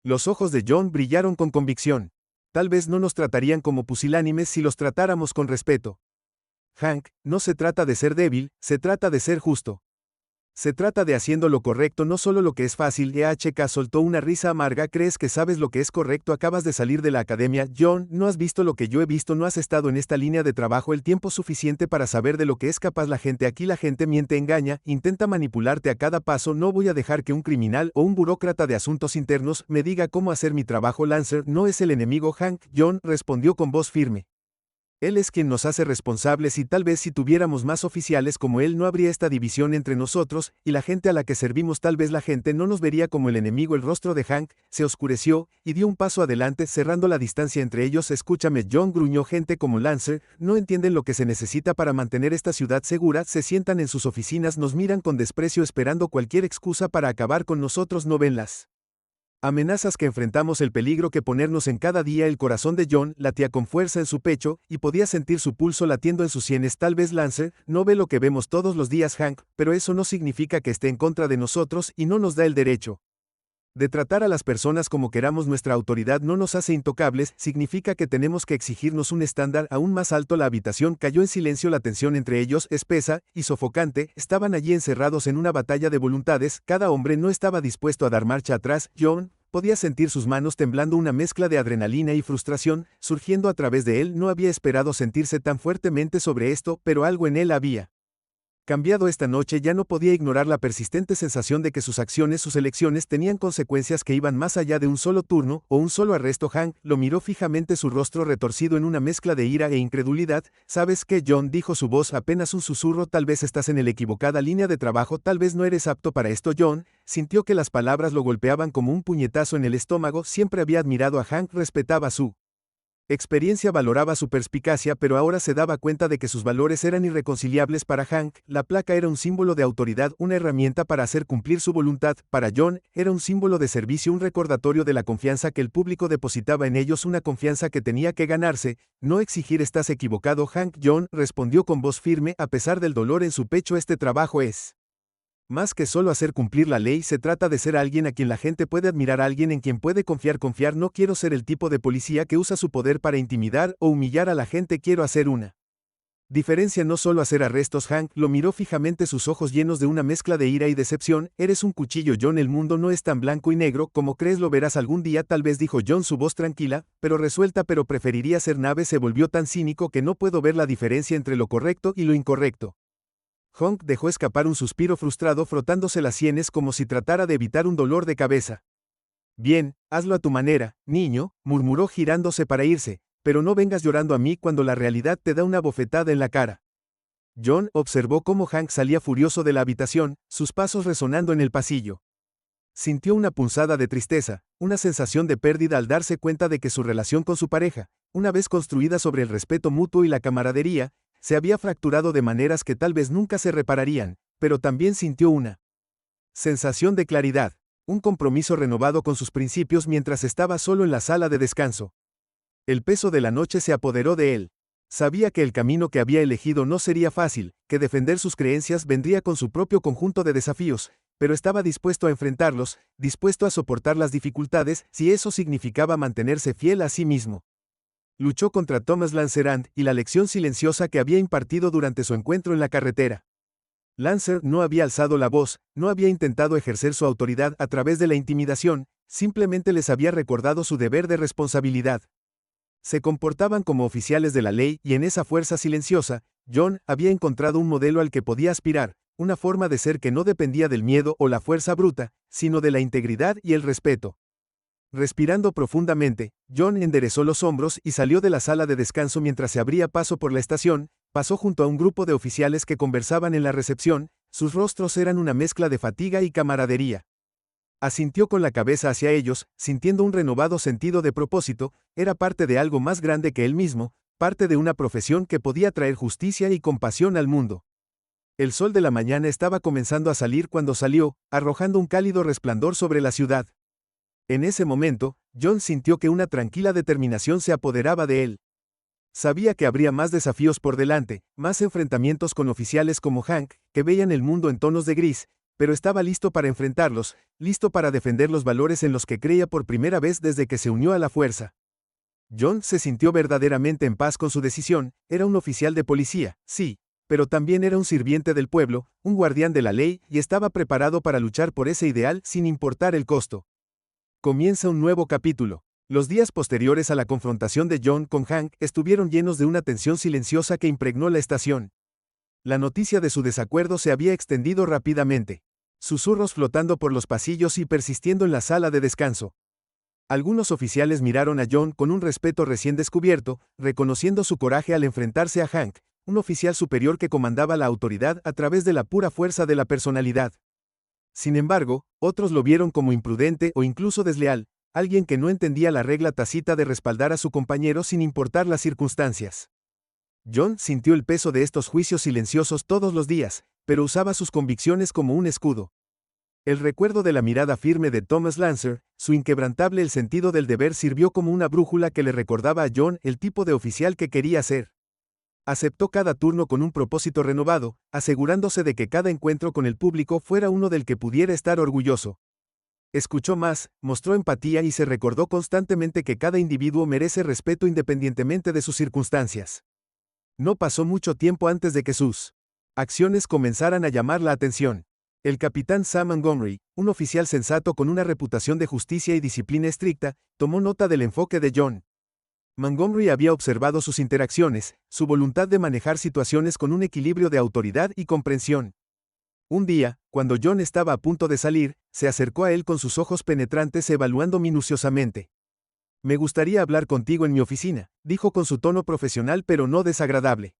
Los ojos de John brillaron con convicción. Tal vez no nos tratarían como pusilánimes si los tratáramos con respeto. Hank, no se trata de ser débil, se trata de ser justo. Se trata de haciendo lo correcto, no solo lo que es fácil. EHK soltó una risa amarga. ¿Crees que sabes lo que es correcto? Acabas de salir de la academia, John, no has visto lo que yo he visto, no has estado en esta línea de trabajo el tiempo suficiente para saber de lo que es capaz la gente aquí. La gente miente, engaña, intenta manipularte a cada paso. No voy a dejar que un criminal o un burócrata de asuntos internos me diga cómo hacer mi trabajo. Lancer no es el enemigo, Hank, John respondió con voz firme. Él es quien nos hace responsables y tal vez si tuviéramos más oficiales como él no habría esta división entre nosotros y la gente a la que servimos. Tal vez la gente no nos vería como el enemigo. El rostro de Hank se oscureció y dio un paso adelante cerrando la distancia entre ellos. Escúchame, John gruñó. Gente como Lancer no entienden lo que se necesita para mantener esta ciudad segura. Se sientan en sus oficinas, nos miran con desprecio esperando cualquier excusa para acabar con nosotros. ¿No ven las amenazas que enfrentamos, el peligro que ponernos en cada día? El corazón de John latía con fuerza en su pecho, y podía sentir su pulso latiendo en sus sienes. Tal vez Lancer no ve lo que vemos todos los días, Hank, pero eso no significa que esté en contra de nosotros y no nos da el derecho de tratar a las personas como queramos. Nuestra autoridad no nos hace intocables, significa que tenemos que exigirnos un estándar aún más alto. La habitación cayó en silencio, la tensión entre ellos, espesa y sofocante, estaban allí encerrados en una batalla de voluntades, cada hombre no estaba dispuesto a dar marcha atrás. John podía sentir sus manos temblando, una mezcla de adrenalina y frustración surgiendo a través de él. No había esperado sentirse tan fuertemente sobre esto, pero algo en él había cambiado esta noche. Ya no podía ignorar la persistente sensación de que sus acciones, sus elecciones tenían consecuencias que iban más allá de un solo turno o un solo arresto. Hank lo miró fijamente, su rostro retorcido en una mezcla de ira e incredulidad. ¿Sabes qué, John?, dijo, su voz apenas un susurro. Tal vez estás en la equivocada línea de trabajo, tal vez no eres apto para esto. John sintió que las palabras lo golpeaban como un puñetazo en el estómago. Siempre había admirado a Hank, respetaba su experiencia, valoraba su perspicacia, pero ahora se daba cuenta de que sus valores eran irreconciliables. Para Hank, la placa era un símbolo de autoridad, una herramienta para hacer cumplir su voluntad. Para John, era un símbolo de servicio, un recordatorio de la confianza que el público depositaba en ellos, una confianza que tenía que ganarse, no exigir. Estás equivocado, Hank. John respondió con voz firme, a pesar del dolor en su pecho. Este trabajo es más que solo hacer cumplir la ley, se trata de ser alguien a quien la gente puede admirar, alguien en quien puede confiar. No quiero ser el tipo de policía que usa su poder para intimidar o humillar a la gente. Quiero hacer una diferencia, no solo hacer arrestos. Hank lo miró fijamente, sus ojos llenos de una mezcla de ira y decepción. Eres un cuchillo, John, el mundo no es tan blanco y negro como crees, lo verás algún día, tal vez, dijo John, su voz tranquila, pero resuelta. Pero preferiría ser nave. Se volvió tan cínico que no puedo ver la diferencia entre lo correcto y lo incorrecto. Hank dejó escapar un suspiro frustrado, frotándose las sienes como si tratara de evitar un dolor de cabeza. Bien, hazlo a tu manera, niño, murmuró girándose para irse, pero no vengas llorando a mí cuando la realidad te da una bofetada en la cara. John observó cómo Hank salía furioso de la habitación, sus pasos resonando en el pasillo. Sintió una punzada de tristeza, una sensación de pérdida al darse cuenta de que su relación con su pareja, una vez construida sobre el respeto mutuo y la camaradería, se había fracturado de maneras que tal vez nunca se repararían, pero también sintió una sensación de claridad, un compromiso renovado con sus principios mientras estaba solo en la sala de descanso. El peso de la noche se apoderó de él. Sabía que el camino que había elegido no sería fácil, que defender sus creencias vendría con su propio conjunto de desafíos, pero estaba dispuesto a enfrentarlos, dispuesto a soportar las dificultades, si eso significaba mantenerse fiel a sí mismo. Luchó contra Thomas Lancerand y la lección silenciosa que había impartido durante su encuentro en la carretera. Lancer no había alzado la voz, no había intentado ejercer su autoridad a través de la intimidación, simplemente les había recordado su deber de responsabilidad. Se comportaban como oficiales de la ley y en esa fuerza silenciosa, John había encontrado un modelo al que podía aspirar, una forma de ser que no dependía del miedo o la fuerza bruta, sino de la integridad y el respeto. Respirando profundamente, John enderezó los hombros y salió de la sala de descanso mientras se abría paso por la estación. Pasó junto a un grupo de oficiales que conversaban en la recepción. Sus rostros eran una mezcla de fatiga y camaradería. Asintió con la cabeza hacia ellos, sintiendo un renovado sentido de propósito. Era parte de algo más grande que él mismo, parte de una profesión que podía traer justicia y compasión al mundo. El sol de la mañana estaba comenzando a salir cuando salió, arrojando un cálido resplandor sobre la ciudad. En ese momento, John sintió que una tranquila determinación se apoderaba de él. Sabía que habría más desafíos por delante, más enfrentamientos con oficiales como Hank, que veían el mundo en tonos de gris, pero estaba listo para enfrentarlos, listo para defender los valores en los que creía por primera vez desde que se unió a la fuerza. John se sintió verdaderamente en paz con su decisión. Era un oficial de policía, sí, pero también era un sirviente del pueblo, un guardián de la ley, y estaba preparado para luchar por ese ideal sin importar el costo. Comienza un nuevo capítulo. Los días posteriores a la confrontación de John con Hank estuvieron llenos de una tensión silenciosa que impregnó la estación. La noticia de su desacuerdo se había extendido rápidamente. Susurros flotando por los pasillos y persistiendo en la sala de descanso. Algunos oficiales miraron a John con un respeto recién descubierto, reconociendo su coraje al enfrentarse a Hank, un oficial superior que comandaba la autoridad a través de la pura fuerza de la personalidad. Sin embargo, otros lo vieron como imprudente o incluso desleal, alguien que no entendía la regla tácita de respaldar a su compañero sin importar las circunstancias. John sintió el peso de estos juicios silenciosos todos los días, pero usaba sus convicciones como un escudo. El recuerdo de la mirada firme de Thomas Lancer, su inquebrantable el sentido del deber sirvió como una brújula que le recordaba a John el tipo de oficial que quería ser. Aceptó cada turno con un propósito renovado, asegurándose de que cada encuentro con el público fuera uno del que pudiera estar orgulloso. Escuchó más, mostró empatía y se recordó constantemente que cada individuo merece respeto independientemente de sus circunstancias. No pasó mucho tiempo antes de que sus acciones comenzaran a llamar la atención. El capitán Sam Montgomery, un oficial sensato con una reputación de justicia y disciplina estricta, tomó nota del enfoque de John. Montgomery había observado sus interacciones, su voluntad de manejar situaciones con un equilibrio de autoridad y comprensión. Un día, cuando John estaba a punto de salir, se acercó a él con sus ojos penetrantes evaluando minuciosamente. «Me gustaría hablar contigo en mi oficina», dijo con su tono profesional pero no desagradable.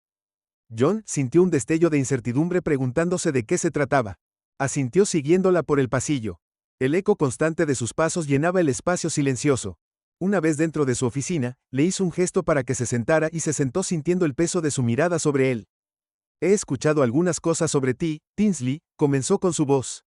John sintió un destello de incertidumbre preguntándose de qué se trataba. Asintió siguiéndola por el pasillo. El eco constante de sus pasos llenaba el espacio silencioso. Una vez dentro de su oficina, le hizo un gesto para que se sentara y se sentó sintiendo el peso de su mirada sobre él. «He escuchado algunas cosas sobre ti, Tinsley», comenzó con su voz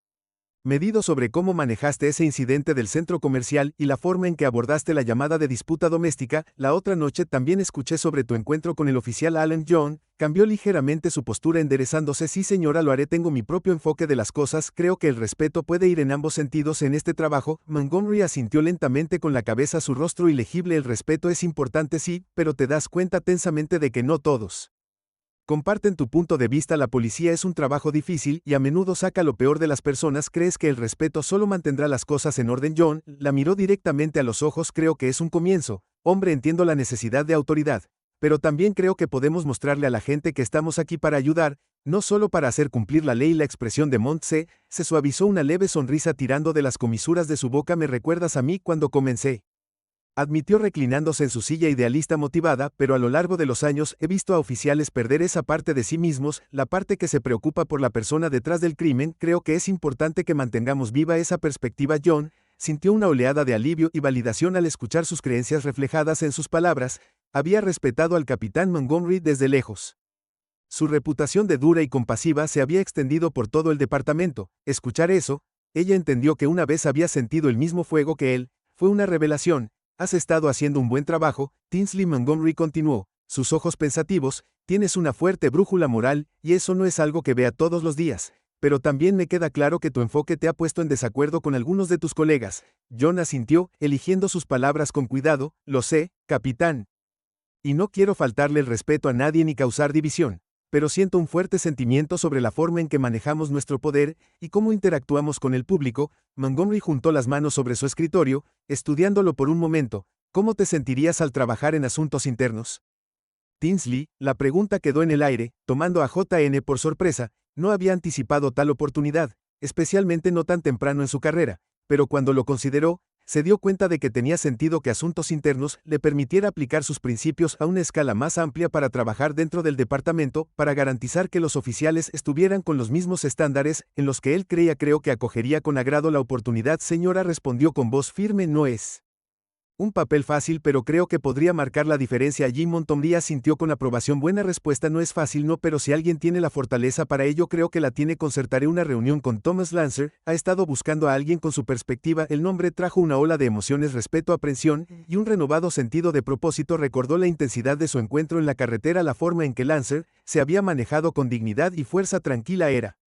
medido sobre cómo manejaste ese incidente del centro comercial y la forma en que abordaste la llamada de disputa doméstica. La otra noche también escuché sobre tu encuentro con el oficial Allen. John cambió ligeramente su postura enderezándose. «Sí, señora, lo haré. Tengo mi propio enfoque de las cosas. Creo que el respeto puede ir en ambos sentidos en este trabajo». Montgomery asintió lentamente con la cabeza, su rostro ilegible. «El respeto es importante, sí, pero te das cuenta tensamente de que no todos comparten tu punto de vista. La policía es un trabajo difícil y a menudo saca lo peor de las personas. ¿Crees que el respeto solo mantendrá las cosas en orden?» John la miró directamente a los ojos. «Creo que es un comienzo. Hombre, entiendo la necesidad de autoridad, pero también creo que podemos mostrarle a la gente que estamos aquí para ayudar, no solo para hacer cumplir la ley». La expresión de Montse se suavizó, una leve sonrisa tirando de las comisuras de su boca. «Me recuerdas a mí cuando comencé», admitió reclinándose en su silla idealista motivada, «pero a lo largo de los años he visto a oficiales perder esa parte de sí mismos, la parte que se preocupa por la persona detrás del crimen. Creo que es importante que mantengamos viva esa perspectiva». John sintió una oleada de alivio y validación al escuchar sus creencias reflejadas en sus palabras. Había respetado al capitán Montgomery desde lejos. Su reputación de dura y compasiva se había extendido por todo el departamento. Escuchar eso, ella entendió que una vez había sentido el mismo fuego que él, fue una revelación. «Has estado haciendo un buen trabajo», Tinsley. Montgomery continuó, sus ojos pensativos. «Tienes una fuerte brújula moral, y eso no es algo que vea todos los días. Pero también me queda claro que tu enfoque te ha puesto en desacuerdo con algunos de tus colegas». John asintió, eligiendo sus palabras con cuidado. «Lo sé, capitán. Y no quiero faltarle el respeto a nadie ni causar división. Pero siento un fuerte sentimiento sobre la forma en que manejamos nuestro poder y cómo interactuamos con el público». Montgomery juntó las manos sobre su escritorio, estudiándolo por un momento. «¿Cómo te sentirías al trabajar en asuntos internos?». Tinsley, la pregunta quedó en el aire, tomando a JN por sorpresa. No había anticipado tal oportunidad, especialmente no tan temprano en su carrera, pero cuando lo consideró, se dio cuenta de que tenía sentido que Asuntos Internos le permitiera aplicar sus principios a una escala más amplia para trabajar dentro del departamento, para garantizar que los oficiales estuvieran con los mismos estándares en los que él creía. Creo que acogería con agrado la oportunidad, señora, respondió con voz firme. No es un papel fácil, pero creo que podría marcar la diferencia. Jim Montgomery asintió con aprobación. Buena respuesta. No es fácil, no, pero si alguien tiene la fortaleza para ello, creo que la tiene. Concertaré una reunión con Thomas Lancer. Ha estado buscando a alguien con su perspectiva. El nombre trajo una ola de emociones, respeto, aprensión y un renovado sentido de propósito. Recordó la intensidad de su encuentro en la carretera, la forma en que Lancer se había manejado con dignidad y fuerza tranquila era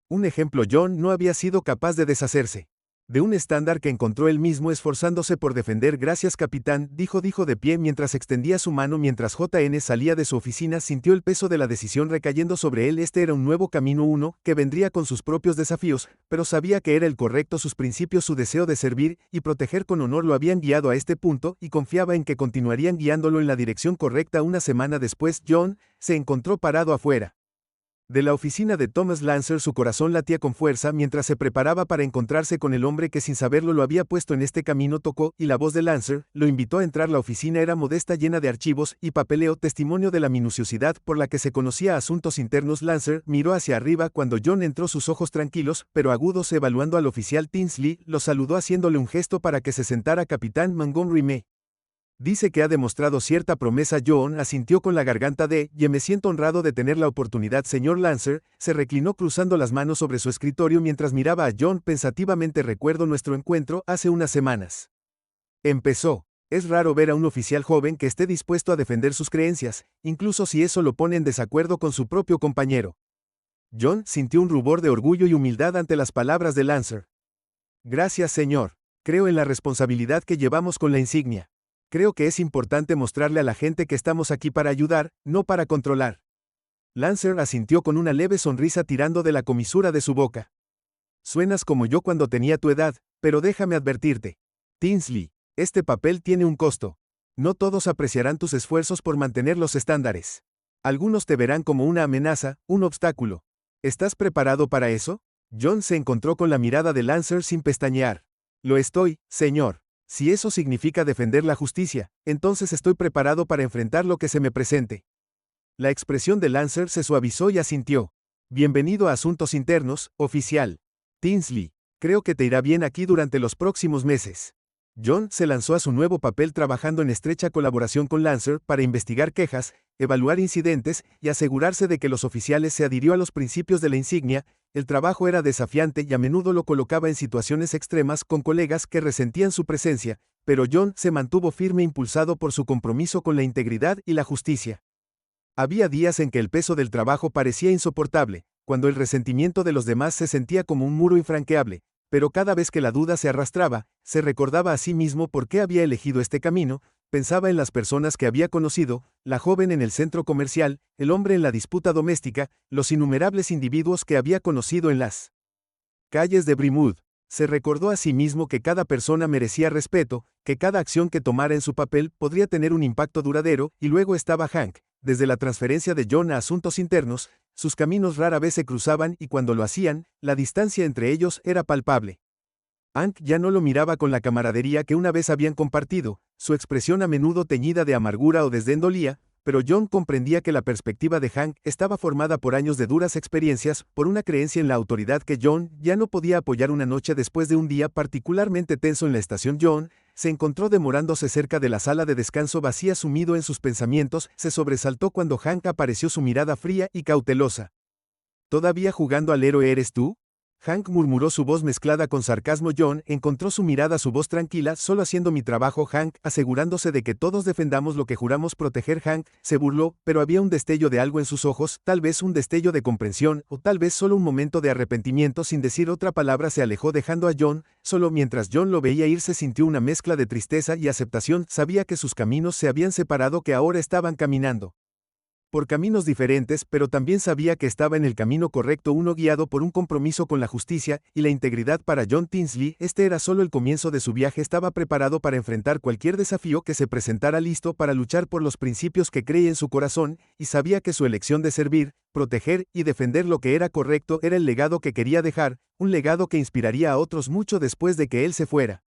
un ejemplo. John no había sido capaz de deshacerse de un estándar que encontró él mismo esforzándose por defender. Gracias, capitán, dijo de pie mientras extendía su mano. Mientras JN salía de su oficina, sintió el peso de la decisión recayendo sobre él. Este era un nuevo camino, uno que vendría con sus propios desafíos, pero sabía que era el correcto. Sus principios, su deseo de servir y proteger con honor lo habían guiado a este punto, y confiaba en que continuarían guiándolo en la dirección correcta. Una semana después, John se encontró parado afuera de la oficina de Thomas Lancer. Su corazón latía con fuerza mientras se preparaba para encontrarse con el hombre que sin saberlo lo había puesto en este camino. Tocó, y la voz de Lancer lo invitó a entrar. La oficina era modesta, llena de archivos y papeleo, testimonio de la minuciosidad por la que se conocía Asuntos Internos. Lancer miró hacia arriba cuando John entró, sus ojos tranquilos, pero agudos, evaluando al oficial. Tinsley lo saludó haciéndole un gesto para que se sentara. Capitán Montgomery, me dice que ha demostrado cierta promesa. John asintió con la garganta y me siento honrado de tener la oportunidad. Señor Lancer se reclinó cruzando las manos sobre su escritorio mientras miraba a John pensativamente. Recuerdo nuestro encuentro hace unas semanas. Empezó. Es raro ver a un oficial joven que esté dispuesto a defender sus creencias, incluso si eso lo pone en desacuerdo con su propio compañero. John sintió un rubor de orgullo y humildad ante las palabras de Lancer. Gracias, señor. Creo en la responsabilidad que llevamos con la insignia. Creo que es importante mostrarle a la gente que estamos aquí para ayudar, no para controlar. Lancer asintió con una leve sonrisa tirando de la comisura de su boca. Suenas como yo cuando tenía tu edad, pero déjame advertirte, Tinsley, este papel tiene un costo. No todos apreciarán tus esfuerzos por mantener los estándares. Algunos te verán como una amenaza, un obstáculo. ¿Estás preparado para eso? John se encontró con la mirada de Lancer sin pestañear. Lo estoy, señor. Si eso significa defender la justicia, entonces estoy preparado para enfrentar lo que se me presente. La expresión de Lancer se suavizó y asintió. Bienvenido a Asuntos Internos, oficial. Tinsley, creo que te irá bien aquí durante los próximos meses. John se lanzó a su nuevo papel trabajando en estrecha colaboración con Lancer para investigar quejas, evaluar incidentes y asegurarse de que los oficiales se adhirió a los principios de la insignia. El trabajo era desafiante y a menudo lo colocaba en situaciones extremas con colegas que resentían su presencia, pero John se mantuvo firme, impulsado por su compromiso con la integridad y la justicia. Había días en que el peso del trabajo parecía insoportable, cuando el resentimiento de los demás se sentía como un muro infranqueable, pero cada vez que la duda se arrastraba, se recordaba a sí mismo por qué había elegido este camino. Pensaba en las personas que había conocido, la joven en el centro comercial, el hombre en la disputa doméstica, los innumerables individuos que había conocido en las calles de Brentwood. Se recordó a sí mismo que cada persona merecía respeto, que cada acción que tomara en su papel podría tener un impacto duradero, y luego estaba Hank. Desde la transferencia de John a Asuntos Internos, sus caminos rara vez se cruzaban y cuando lo hacían, la distancia entre ellos era palpable. Hank ya no lo miraba con la camaradería que una vez habían compartido, su expresión a menudo teñida de amargura o desdén dolía, pero John comprendía que la perspectiva de Hank estaba formada por años de duras experiencias, por una creencia en la autoridad que John ya no podía apoyar. Una noche después de un día particularmente tenso en la estación, John se encontró demorándose cerca de la sala de descanso vacía, sumido en sus pensamientos. Se sobresaltó cuando Hank apareció, su mirada fría y cautelosa. ¿Todavía jugando al héroe eres tú? Hank murmuró, su voz mezclada con sarcasmo. John encontró su mirada, su voz tranquila. Solo haciendo mi trabajo, Hank, asegurándose de que todos defendamos lo que juramos proteger. Hank se burló, pero había un destello de algo en sus ojos, tal vez un destello de comprensión, o tal vez solo un momento de arrepentimiento. Sin decir otra palabra se alejó dejando a John solo. Mientras John lo veía irse, sintió una mezcla de tristeza y aceptación. Sabía que sus caminos se habían separado, que ahora estaban caminando por caminos diferentes, pero también sabía que estaba en el camino correcto, uno guiado por un compromiso con la justicia y la integridad. Para John Tinsley, este era solo el comienzo de su viaje. Estaba preparado para enfrentar cualquier desafío que se presentara, listo para luchar por los principios que creía en su corazón, y sabía que su elección de servir, proteger y defender lo que era correcto era el legado que quería dejar, un legado que inspiraría a otros mucho después de que él se fuera.